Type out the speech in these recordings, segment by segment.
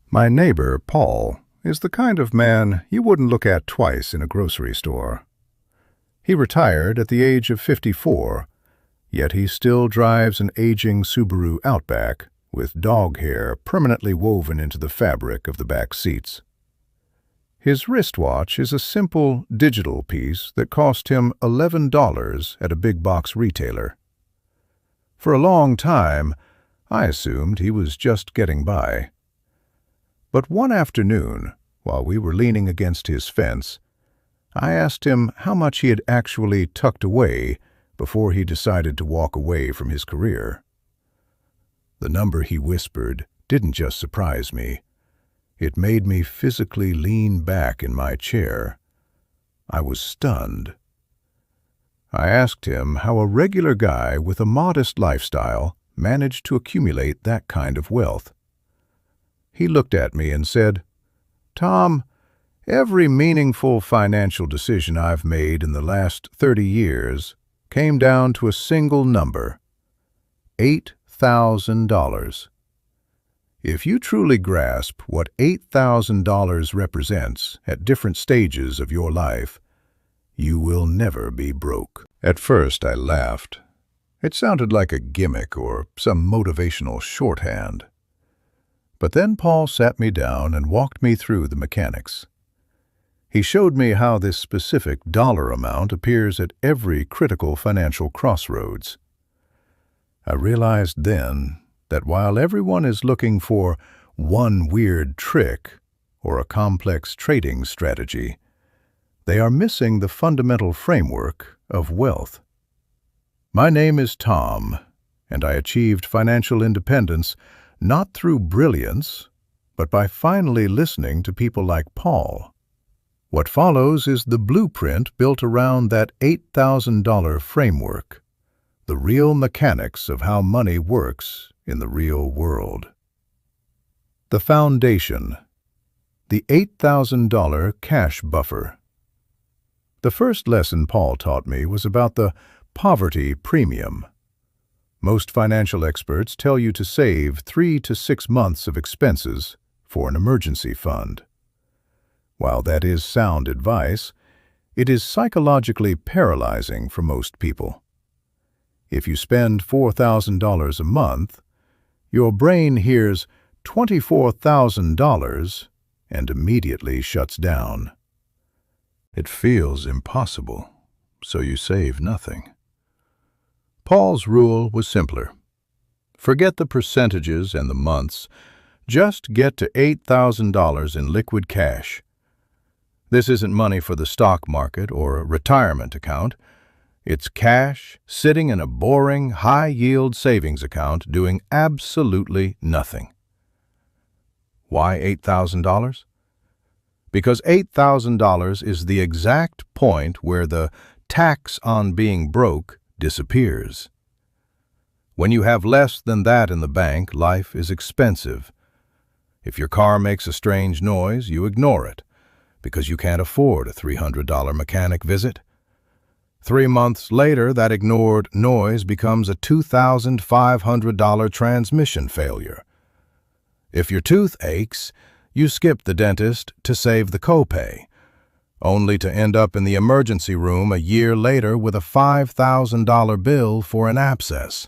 My neighbor, Paul, is the kind of man you wouldn't look at twice in a grocery store. He retired at the age of 54, yet he still drives an aging Subaru Outback with dog hair permanently woven into the fabric of the back seats. His wristwatch is a simple digital piece that cost him $11 at a big box retailer. For a long time, I assumed he was just getting by. But one afternoon, while we were leaning against his fence, I asked him how much he had actually tucked away before he decided to walk away from his career. The number he whispered didn't just surprise me. It made me physically lean back in my chair. I was stunned. I asked him how a regular guy with a modest lifestyle managed to accumulate that kind of wealth. He looked at me and said, "Tom, every meaningful financial decision I've made in the last 30 years came down to a single number: $8,000. If you truly grasp what $8,000 represents at different stages of your life, you will never be broke." At first I laughed. It sounded like a gimmick or some motivational shorthand. But then Paul sat me down and walked me through the mechanics. He showed me how this specific dollar amount appears at every critical financial crossroads. I realized then that while everyone is looking for one weird trick or a complex trading strategy, they are missing the fundamental framework of wealth. My name is Tom, and I achieved financial independence not through brilliance, but by finally listening to people like Paul. What follows is the blueprint built around that $8,000 framework, the real mechanics of how money works in the real world. The foundation, the $8,000 cash buffer. The first lesson Paul taught me was about the poverty premium. Most financial experts tell you to save 3 to 6 months of expenses for an emergency fund. While that is sound advice, it is psychologically paralyzing for most people. If you spend $4,000 a month, your brain hears $24,000 and immediately shuts down. It feels impossible, so you save nothing. Paul's rule was simpler. Forget the percentages and the months. Just get to $8,000 in liquid cash. This isn't money for the stock market or a retirement account. It's cash sitting in a boring, high-yield savings account doing absolutely nothing. Why $8,000? Because $8,000 is the exact point where the tax on being broke disappears. When you have less than that in the bank, life is expensive. If your car makes a strange noise, you ignore it, because you can't afford a $300 mechanic visit. 3 months later, that ignored noise becomes a $2,500 transmission failure. If your tooth aches, you skip the dentist to save the copay, only to end up in the emergency room a year later with a $5,000 bill for an abscess.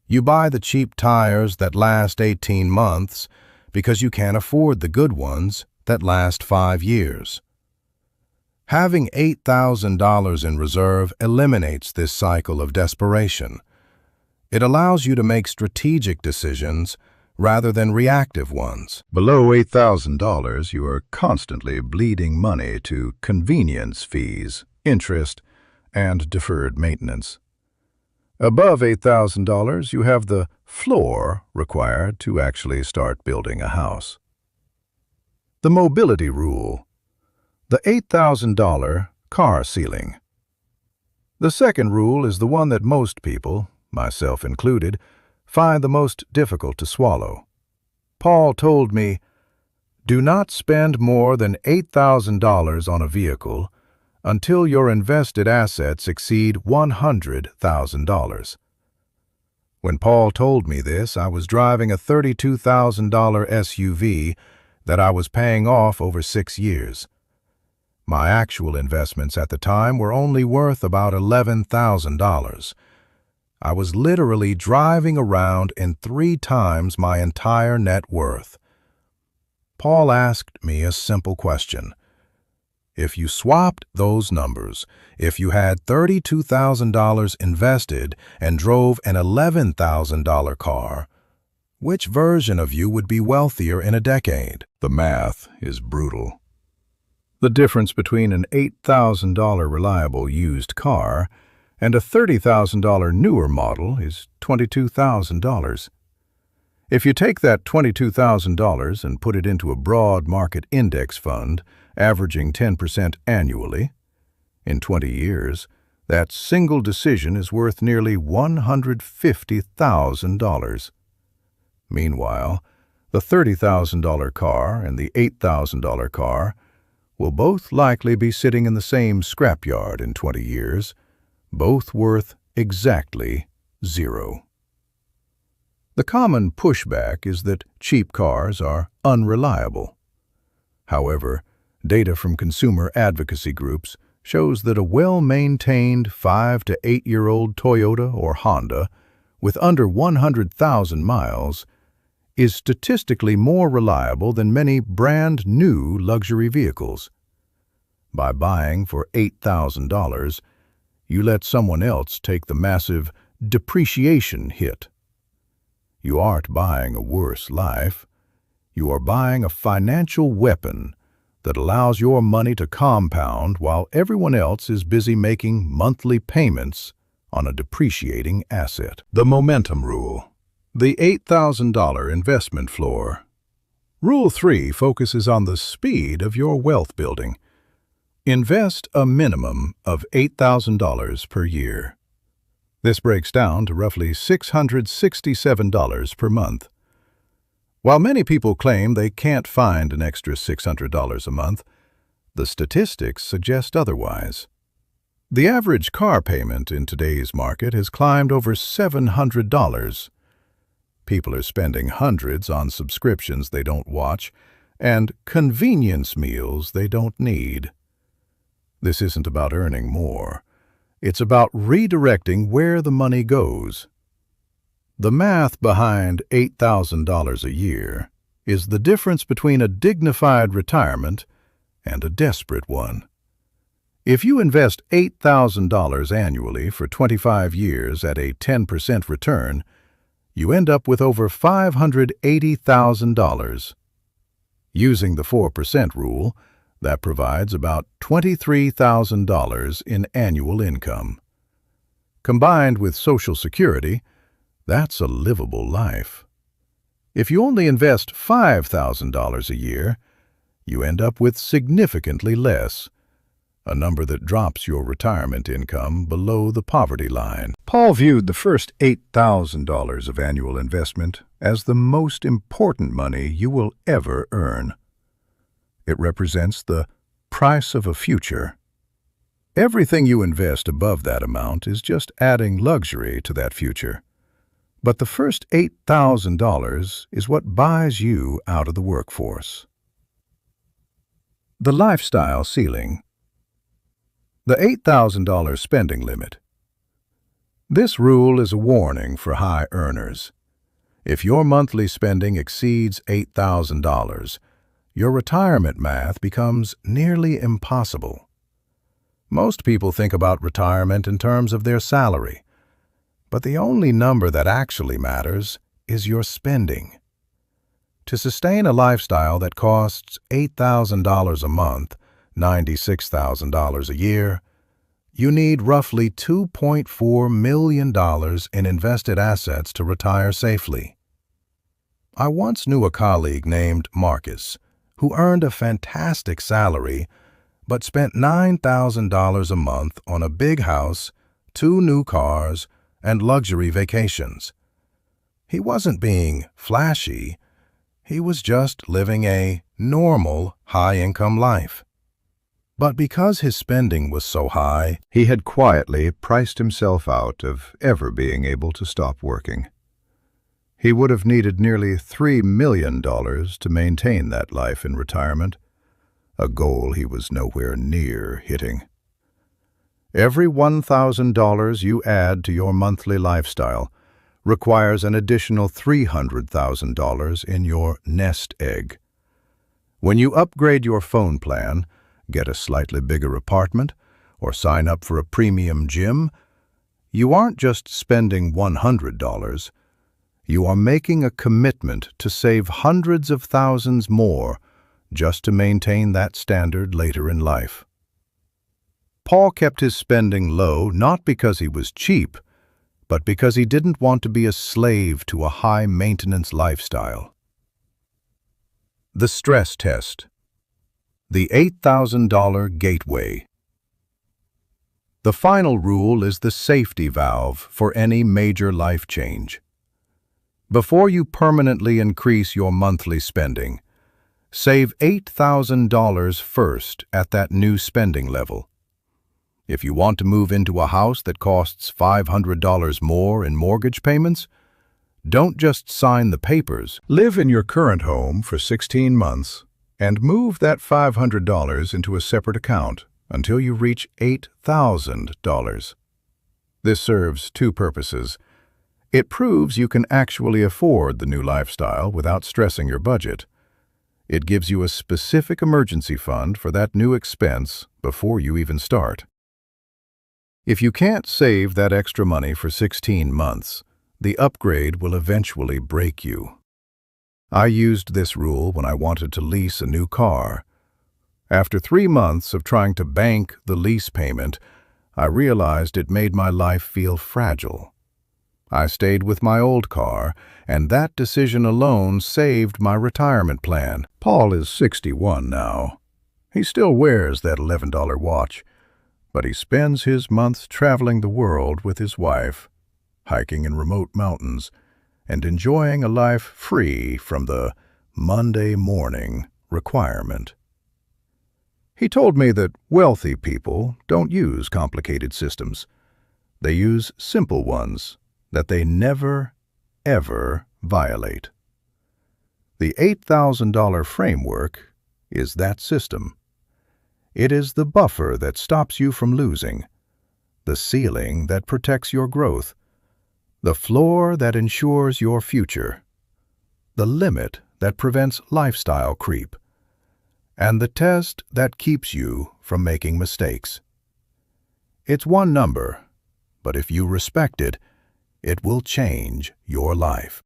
You buy the cheap tires that last 18 months because you can't afford the good ones that last 5 years. Having $8,000 in reserve eliminates this cycle of desperation. It allows you to make strategic decisions rather than reactive ones. Below $8,000, you are constantly bleeding money to convenience fees, interest, and deferred maintenance. Above $8,000, you have the floor required to actually start building a house. The mobility rule. The $8,000 car ceiling. The second rule is the one that most people, myself included, find the most difficult to swallow. Paul told me, "Do not spend more than $8,000 on a vehicle until your invested assets exceed $100,000. When Paul told me this, I was driving a $32,000 SUV that I was paying off over 6 years. My actual investments at the time were only worth about $11,000. I was literally driving around in 3 times my entire net worth. Paul asked me a simple question. If you swapped those numbers, if you had $32,000 invested and drove an $11,000 car, which version of you would be wealthier in a decade? The math is brutal. The difference between an $8,000 reliable used car and a $30,000 newer model is $22,000. If you take that $22,000 and put it into a broad market index fund, averaging 10% annually, in 20 years, that single decision is worth nearly $150,000. Meanwhile, the $30,000 car and the $8,000 car will both likely be sitting in the same scrapyard in 20 years, both worth exactly zero. The common pushback is that cheap cars are unreliable. However, data from consumer advocacy groups shows that a well-maintained 5 to 8-year-old Toyota or Honda with under 100,000 miles is statistically more reliable than many brand-new luxury vehicles. By buying for $8,000, you let someone else take the massive depreciation hit. You aren't buying a worse life. You are buying a financial weapon that allows your money to compound while everyone else is busy making monthly payments on a depreciating asset. The momentum rule. The $8,000 investment floor. Rule 3 focuses on the speed of your wealth building. Invest a minimum of $8,000 per year. This breaks down to roughly $667 per month. While many people claim they can't find an extra $600 a month, the statistics suggest otherwise. The average car payment in today's market has climbed over $700. People are spending hundreds on subscriptions they don't watch and convenience meals they don't need. This isn't about earning more. It's about redirecting where the money goes. The math behind $8,000 a year is the difference between a dignified retirement and a desperate one. If you invest $8,000 annually for 25 years at a 10% return, you end up with over $580,000. Using the 4% rule, that provides about $23,000 in annual income. Combined with Social Security, that's a livable life. If you only invest $5,000 a year, you end up with significantly less, a number that drops your retirement income below the poverty line. Paul viewed the first $8,000 of annual investment as the most important money you will ever earn. It represents the price of a future. Everything you invest above that amount is just adding luxury to that future. But the first $8,000 is what buys you out of the workforce. The lifestyle ceiling. The $8,000 spending limit. This rule is a warning for high earners. If your monthly spending exceeds $8,000, your retirement math becomes nearly impossible. Most people think about retirement in terms of their salary, but the only number that actually matters is your spending. To sustain a lifestyle that costs $8,000 a month, $96,000 a year, you need roughly $2.4 million in invested assets to retire safely. I once knew a colleague named Marcus, who earned a fantastic salary but spent $9,000 a month on a big house, 2 new cars, and luxury vacations. He wasn't being flashy. He was just living a normal high-income life. But because his spending was so high, he had quietly priced himself out of ever being able to stop working. He would have needed nearly $3 million to maintain that life in retirement, a goal he was nowhere near hitting. Every $1,000 you add to your monthly lifestyle requires an additional $300,000 in your nest egg. When you upgrade your phone plan, get a slightly bigger apartment, or sign up for a premium gym, you aren't just spending $100. You are making a commitment to save hundreds of thousands more just to maintain that standard later in life. Paul kept his spending low not because he was cheap, but because he didn't want to be a slave to a high-maintenance lifestyle. The stress test. The $8,000 gateway. The final rule is the safety valve for any major life change. Before you permanently increase your monthly spending, save $8,000 first at that new spending level. If you want to move into a house that costs $500 more in mortgage payments, don't just sign the papers. Live in your current home for 16 months and move that $500 into a separate account until you reach $8,000. This serves two purposes. It proves you can actually afford the new lifestyle without stressing your budget. It gives you a specific emergency fund for that new expense before you even start. If you can't save that extra money for 16 months, the upgrade will eventually break you. I used this rule when I wanted to lease a new car. After 3 months of trying to bank the lease payment, I realized it made my life feel fragile. I stayed with my old car, and that decision alone saved my retirement plan. Paul is 61 now. He still wears that $11 watch, but he spends his months traveling the world with his wife, hiking in remote mountains, and enjoying a life free from the Monday morning requirement. He told me that wealthy people don't use complicated systems. They use simple ones that they never, ever violate. The $8,000 framework is that system. It is the buffer that stops you from losing, the ceiling that protects your growth, the floor that ensures your future, the limit that prevents lifestyle creep, and the test that keeps you from making mistakes. It's one number, but if you respect it, it will change your life.